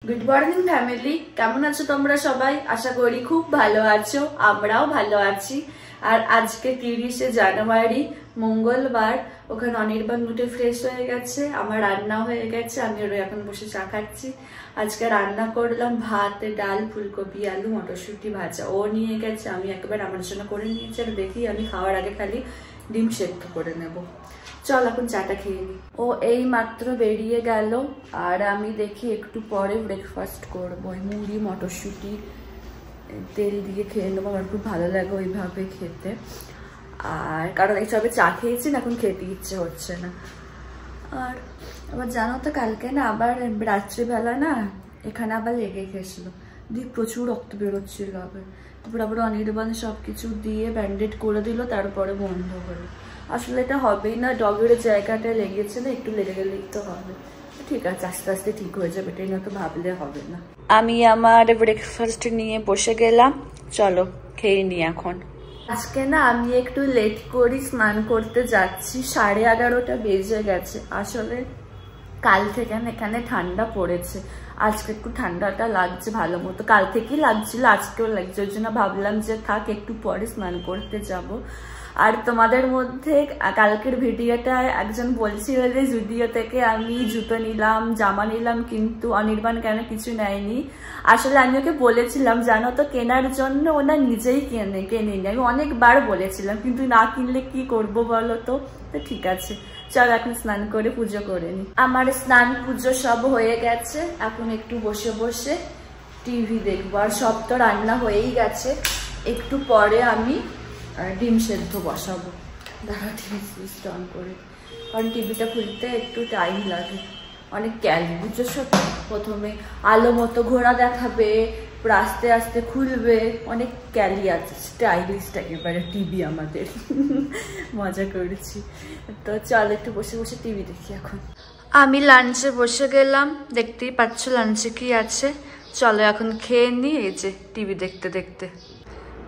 Good morning family, কেমন আছো তোমরা সবাই? আশা করি খুব ভালো আছো, আমরাও ভালো আছি। আর আজকে 30শে জানুয়ারি মঙ্গলবার। ওখানে অনির্বাণ উঠে ফ্রেশ হয়ে গেছে, আমার রান্না হয়ে গেছে, আমি ওর এখন বসে চা খাচ্ছি। আজকে রান্না করলাম ভাত, ডাল, ফুলকপি, আলু, মটরশুঁটি ভাজা। ও নিয়ে গেছে, আমি একবার আমার জন্য করে নিয়েছি। আর দেখি আমি খাওয়ার আগে খালি ডিম সেদ্ধ করে নেব। চল এখন চাটা খেয়ে নি। ও এই মাত্র বেরিয়ে গেল, আর আমি দেখি একটু পরে ব্রেকফাস্ট করবো। মুড়ি মটরশুঁটি তেল দিয়ে খেয়ে নেবো, আমার খুব ভালো লাগে ওইভাবে খেতে। আর কারণ এইসবে চা খেয়েছি না, এখন খেতে ইচ্ছে হচ্ছে না। আর আবার জানো তো, কালকে না আবার রাত্রিবেলা না এখানে আবার লেগে গেছিল, দিয়ে প্রচুর রক্ত বেরোচ্ছিল। তারপর আবার অনির্বাণ সবকিছু দিয়ে ব্যান্ডেড করে দিল, তারপরে বন্ধ হলো। আসলে এটা হবেই না, ডগের জায়গাটা লেগেছে না, একটু লেগে গেলেই তো হবে। ঠিক আছে, আস্তে আস্তে ঠিক হয়ে যাবে, এটাই না তো ভাবলে হবে না। আমি আমার ব্রেকফাস্ট নিয়ে বসে গেলাম, চলো খেয়ে নি এখন। আজকে না আমি একটু লেট করি স্নান করতে যাচ্ছি, 11:30 বেজে গেছে। আসলে কাল থেকে না এখানে ঠান্ডা পড়েছে, আজকে একটু ঠান্ডাটা লাগছে ভালো মতো। কাল থেকেই লাগছিল, আজকেও লাগছে, ওই জন্য ভাবলাম যে থাক একটু পরে স্নান করতে যাব। আর তোমাদের মধ্যে কালকের ভিডিওটা একজন বলছিল যে জুডিও থেকে আমি জুতো নিলাম, জামা নিলাম, কিন্তু অনির্বাণ কেন কিছু নেয়নি। আসলে আমি ওকে বলেছিলাম জানো তো, কেনার জন্য ওনা নিজেই কেনেনি। আমি অনেকবার বলেছিলাম, কিন্তু না কিনলে কি করব বলো তো। ঠিক আছে, চল এখন স্নান করে পুজো করে নি। আমার স্নান পুজো সব হয়ে গেছে, এখন একটু বসে বসে টিভি দেখবো। আর সব তো রান্না হয়েই গেছে, একটু পরে আমি ডিম সেদ্ধ বসাবো। দাঁড়া টিভি সুইচ অন করে, কারণ টিভিটা খুলতে একটু টাইম লাগে, অনেক ক্যালি বুঝছো। প্রথমে আলো মতো ঘোরা দেখাবে, আস্তে আস্তে খুলবে, অনেক ক্যালি আছে। স্টাইলিস্ট একেবারে টিভি আমাদের। মজা করেছি। তো চল একটু বসে বসে টিভি দেখি এখন। আমি লাঞ্চে বসে গেলাম, দেখতেই পাচ্ছ লাঞ্চে কি আছে। চলো এখন খেয়ে নি, এই যে টিভি দেখতে দেখতে।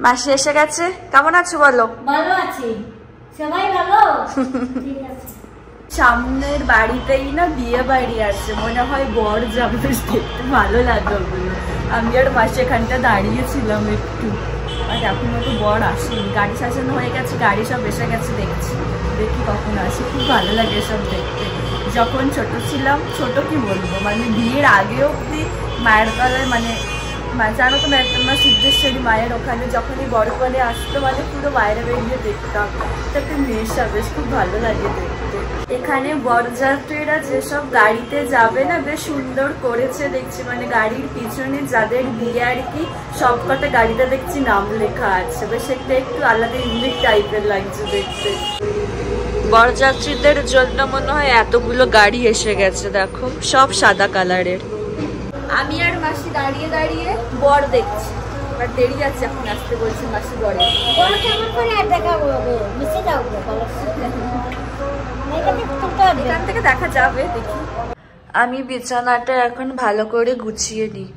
মাসি এসে গেছে, কেমন আছো বলো? ভালো আছি, সবাই ভালো। সামনের বাড়িতেই না বিয়ে বাড়ি আছে, মনে হয় বর যাবে, দেখতে ভালো লাগবে ওগুলো। আমি আর মাসি এখানটা দাঁড়িয়েছিলাম একটু, আর এখনো তো বর আসেনি। গাড়ি সাজানো হয়ে গেছে, গাড়ি সব এসে গেছে, দেখি কখন আসে। খুব ভালো লাগে সব দেখতে। যখন ছোট ছিলাম, ছোট কি বলবো, মানে বিয়ের আগে অব্দি মায়ের তলায়, মানে জানো তো তোমার সিদ্ধেশ্বরী মায়ের ওখানে যখনই বড় আসতো, মানে পুরো বাইরে বেরিয়ে দেখতাম। এটা একটা নেশা, বেশ খুব ভালো লাগে দেখতে। এখানে বরযাত্রীরা যেসব গাড়িতে যাবে না, বেশ সুন্দর করেছে দেখছি। মানে গাড়ির পিছনে যাদের বিয়ে আর কি, সবকটা গাড়িতে দেখছি নাম লেখা আছে, বেশ একটা একটু আলাদা ইউনিক টাইপের লাগছে দেখতে। বরযাত্রীদের জন্য মনে হয় এতগুলো গাড়ি এসে গেছে, দেখো সব সাদা কালারের। আমি আর মাসি দাঁড়িয়ে দাঁড়িয়ে বর দেখছি, আর দেরি আছে এখন আসতে, বলছি মাসি বরে। বড় কেমন করে আর দেখাবো, মিশে যাও এখান থেকে দেখা যাবে, দেখি। আমি বিছানাটা এখন ভালো করে গুছিয়ে নিই।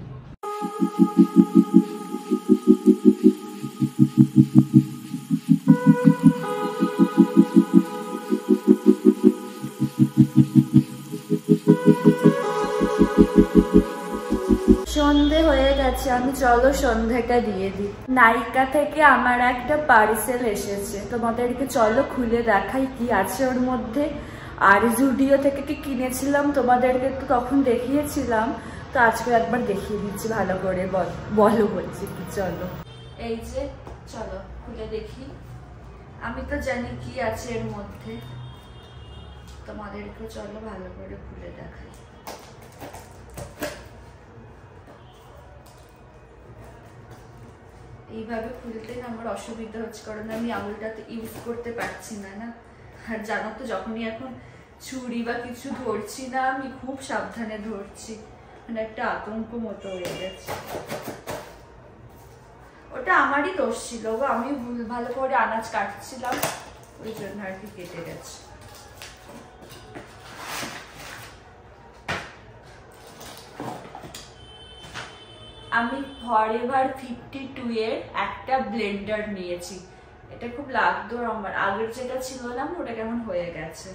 সন্ধে হয়ে গেছে, আমি চলো সন্ধ্যাটা দিয়ে দিই। নাইকা থেকে আমার একটা পার্সেল এসেছে, তোমাদেরকে চলো খুলে দেখাই কি আছে ওর মধ্যে। আর জুডিও থেকে কি কিনেছিলাম তোমাদেরকে তো তখন দেখিয়েছিলাম, তো আজকে একবার দেখিয়ে দিচ্ছি ভালো করে। বলো বলছি কি, চলো। এই যে চলো খুলে দেখি। আমি তো জানি কি আছে এর মধ্যে, তোমাদেরকে চলো ভালো করে খুলে দেখাই। এইভাবে খুলতে আমার অসুবিধা হচ্ছে, কারণ আমি আঙুলটা তো ইউজ করতে পারছি না। আর জানো তো, যখনই এখন ছুরি বা কিছু ধরছি না, আমি খুব সাবধানে ধরছি, মানে একটা আতঙ্ক মতো হয়ে গেছে। ওটা আমারই দোষ ছিল, আমি ভালো করে আনাজ কাটছিলাম, ওই জন্য আর কি কেটে গেছে। আমি ফরএভার 52 এর একটা ব্লেন্ডার নিয়েছি। এটা খুব লাগতো আমার, আগের যেটা ছিল না ওটা কেমন হয়ে গেছে।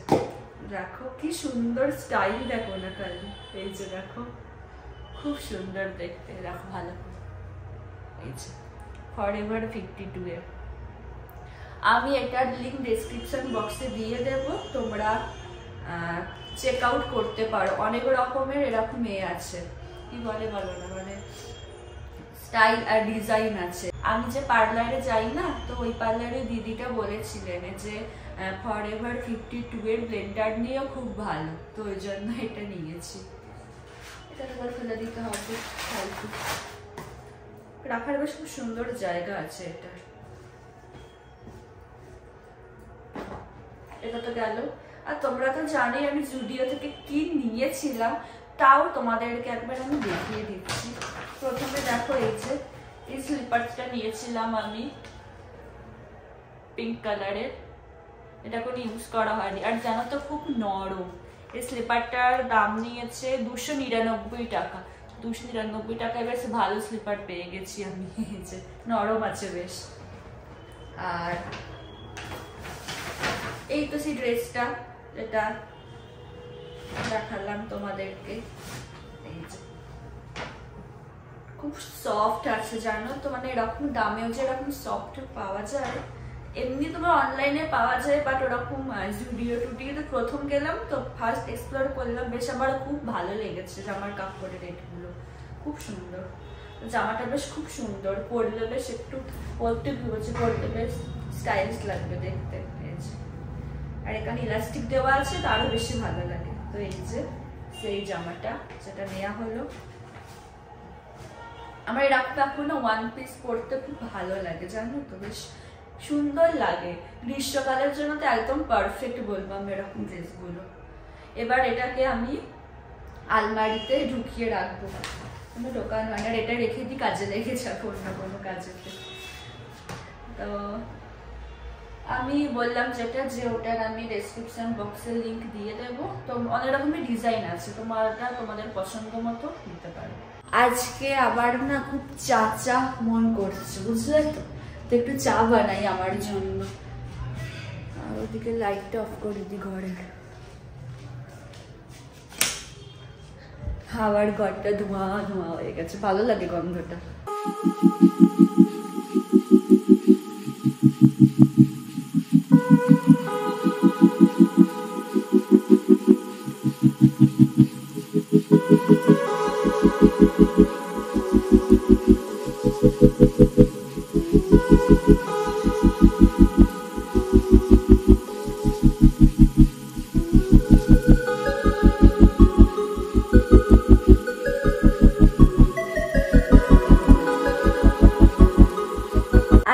দেখো কি সুন্দর স্টাইল, দেখো না খালি, এই যে দেখো খুব সুন্দর দেখতে, দেখো ভালো। এই যে ফরএভার 52 এর, আমি এটার লিঙ্ক ডেসক্রিপশন বক্সে দিয়ে দেব, তোমরা চেক আউট করতে পারো। অনেক রকমের এরকম আছে, কি বলে বলো না, মানে স্টাইল আর ডিজাইন আছে। আমি যে পার্লারে যাই না, তো ওই পার্লারে দিদিটা বলেছিলেন যে ফরএভার 52 এর ব্লেন্ডার নিয়েও খুব ভালো, তো ওই জন্য এটা নিয়েছি। এটা একবার ফেলে দিতে হবে, ফালতু রাখার বেশ খুব সুন্দর জায়গা আছে এটার। এটা তো গেল। আর তোমরা তো জানোই আমি জুডিও থেকে কি নিয়েছিলাম, তাও তোমাদেরকে একবার আমি দেখিয়ে দিচ্ছি। প্রথমে দেখো এই স্লিপারটা নিয়েছিলাম আমি পিঙ্ক কালারের, এটা কোনো ইউজ করা হয়নি। আর জানো তো খুব নরম, এই স্লিপারটার দাম নিয়েছে 299 টাকা। 299 টাকায় বেশ ভালো স্লিপার পেয়ে গেছি আমি, যে নরম আছে বেশ। আর এই তো সেই ড্রেসটা যেটা দেখালাম তোমাদেরকে, এই যে খুব সফট আছে জানো তো, মানে এরকম দামেও যে এরকম সফট পাওয়া যায়, এমনি তোমার অনলাইনে পাওয়া যায়, বাট ওরকম জুডিও টুডিওতে প্রথম গেলাম তো ফার্স্ট এক্সপ্লোর করলাম, বেশ আমার খুব ভালো লেগেছে জামার কাপড়ের রেটগুলো, খুব সুন্দর। জামাটা বেশ খুব সুন্দর, পরলে বেশ একটু পরতে ভেবেছি, পরতে বেশ স্টাইলিশ লাগবে দেখতে। আর এখানে ইলাস্টিক দেওয়া আছে, তো আরো বেশি ভালো লাগে। তো এই যে সেই জামাটা যেটা নেওয়া হলো, আমার এরকম এখন না ওয়ান পিস পরতে খুব ভালো লাগে জানো তো, বেশ সুন্দর লাগে। গ্রীষ্মকালের জন্য তো একদম পারফেক্ট বলবো আমি এরকম ড্রেসগুলো। এবার এটাকে আমি আলমারিতে ঢুকিয়ে রাখবো, কোনো দোকান হয় না, এটা রেখে দিই, কাজে লেগে যাবো না কোনো কাজেতে। তো আমি বললাম যেটা, যে ওটার আমি ডেসক্রিপশন বক্সের লিঙ্ক দিয়ে দেবো। তো অনেক রকমের ডিজাইন আছে, তোমাদের পছন্দ মতো নিতে পারো। আজকে আবার না খুব চা মন করছে, বুঝলে তো, তো একটু চা বানাই আমার জন্য। আর ওদিকে লাইটটা অফ করে দিই ঘরের, খাবার ঘরটা ধোঁয়া ধোঁয়া হয়ে গেছে, ভালো লাগে গন্ধটা।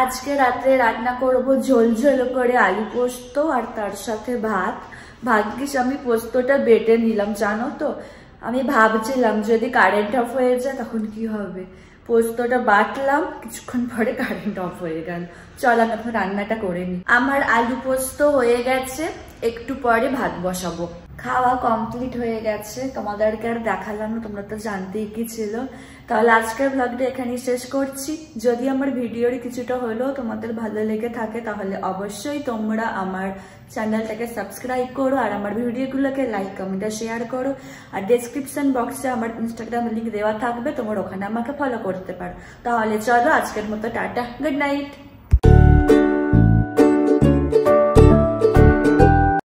আজকে রাত্রে রান্না করব ঝোল ঝোল করে আলু পোস্ত, আর তার সাথে ভাত। ভাগ্যিস আমি পোস্তটা বেটে নিলাম জানো তো, আমি ভাবছিলাম যদি কারেন্ট অফ হয়ে যায় তখন কি হবে। পোস্তটা বাটলাম, কিছুক্ষণ পরে কারেন্ট অফ হয়ে গেল। চল আমি এখন রান্নাটা করে নিই। আমার আলু পোস্ত হয়ে গেছে, একটু পরে ভাত বসাবো। খাওয়া কমপ্লিট হয়ে গেছে, তোমাদেরকে আর দেখালাম না, তোমরা তো জানতেই কি ছিল। তাহলে আজকের ব্লগটা এখানেই শেষ করছি। যদি আমার ভিডিওর কিছুটা হলেও তোমাদের ভালো লেগে থাকে, তাহলে অবশ্যই তোমরা আমার চ্যানেলটাকে সাবস্ক্রাইব করো, আর আমার ভিডিওগুলোকে লাইক কমেন্ট আর শেয়ার করো। আর ডেসক্রিপশন বক্সে আমার ইনস্টাগ্রাম লিঙ্ক দেওয়া থাকবে, তোমরা ওখানে আমাকে ফলো করতে পারো। তাহলে চলো আজকের মতো টাটা, গুড নাইট।